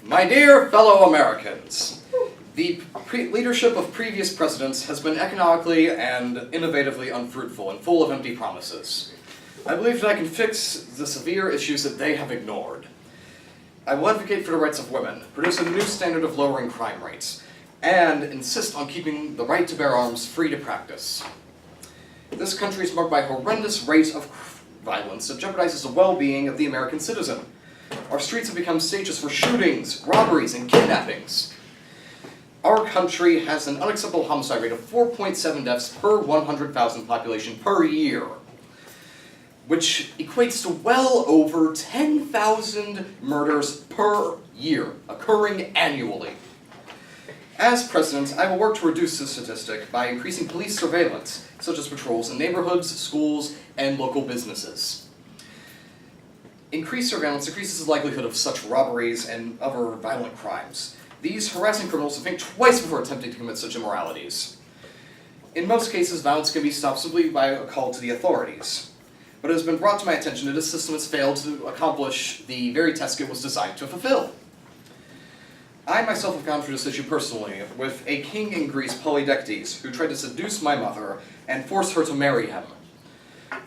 My dear fellow Americans, the leadership of previous presidents has been economically and innovatively unfruitful and full of empty promises. I believe that I can fix the severe issues that they have ignored. I will advocate for the rights of women, produce a new standard of lowering crime rates, and insist on keeping the right to bear arms free to practice. This country is marked by a horrendous rate of violence that jeopardizes the well-being of the American citizen. Our streets have become stages for shootings, robberies, and kidnappings. Our country has an unacceptable homicide rate of 4.7 deaths per 100,000 population per year, which equates to well over 10,000 murders per year, occurring annually. As president, I will work to reduce this statistic by increasing police surveillance, such as patrols in neighborhoods, schools, and local businesses. Increased surveillance decreases the likelihood of such robberies and other violent crimes. These harassing criminals will think twice before attempting to commit such immoralities. In most cases, violence can be stopped simply by a call to the authorities. But it has been brought to my attention that this system has failed to accomplish the very task it was designed to fulfill. I myself have gone through this issue personally with a king in Greece, Polydectes, who tried to seduce my mother and force her to marry him.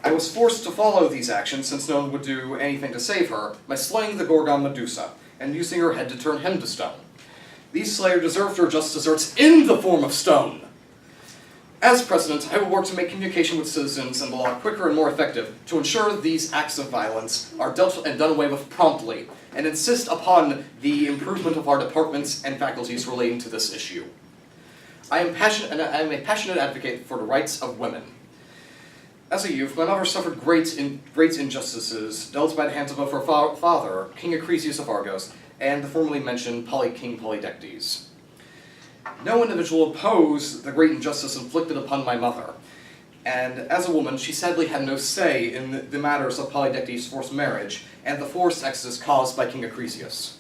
I was forced to follow these actions since no one would do anything to save her by slaying the Gorgon Medusa and using her head to turn him to stone. These slayers deserved their just desserts in the form of stone. As president, I will work to make communication with citizens and the law quicker and more effective to ensure these acts of violence are dealt and done away with promptly, and insist upon the improvement of our departments and faculties relating to this issue. I am a passionate advocate for the rights of women. As a youth, my mother suffered great injustices dealt by the hands of both her father, King Perseus of Argos, and the formerly mentioned King Polydectes. No individual opposed the great injustice inflicted upon my mother, and as a woman, she sadly had no say in the matters of Polydectes' forced marriage and the forced exodus caused by King Perseus.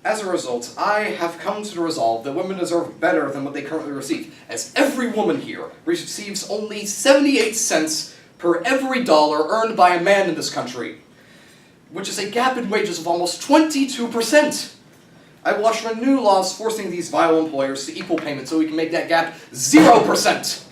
As a result, I have come to the resolve that women deserve better than what they currently receive, as every woman here receives only 78 cents per every dollar earned by a man in this country, which is a gap in wages of almost 22%. I will usher in new laws forcing these vile employers to equal payment so we can make that gap 0%.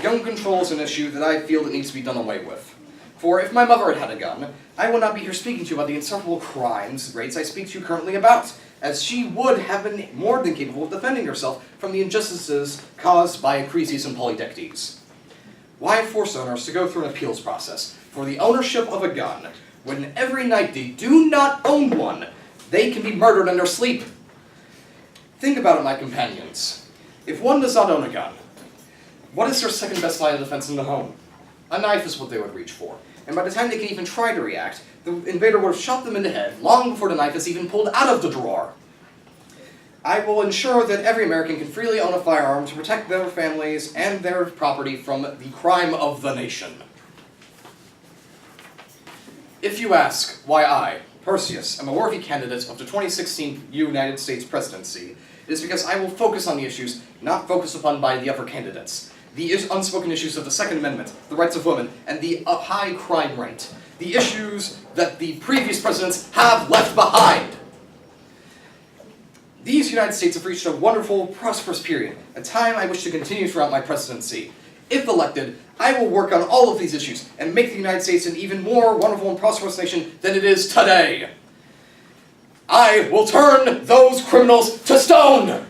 Gun control is an issue that I feel that needs to be done away with. For if my mother had had a gun, I would not be here speaking to you about the insufferable crimes rates I speak to you currently about, as she would have been more than capable of defending herself from the injustices caused by Perseus and Polydectes. Why force owners to go through an appeals process for the ownership of a gun, when every night they do not own one, they can be murdered in their sleep? Think about it, my companions. If one does not own a gun, what is their second best line of defense in the home? A knife is what they would reach for. And by the time they can even try to react, the invader would have shot them in the head long before the knife is even pulled out of the drawer. I will ensure that every American can freely own a firearm to protect their families and their property from the crime of the nation. If you ask why I, Perseus, am a worthy candidate of the 2016 United States presidency, it is because I will focus on the issues not focused upon by the other candidates. The unspoken issues of the Second Amendment, the rights of women, and the high crime rate. The issues that the previous presidents have left behind. These United States have reached a wonderful, prosperous period, a time I wish to continue throughout my presidency. If elected, I will work on all of these issues and make the United States an even more wonderful and prosperous nation than it is today. I will turn those criminals to stone!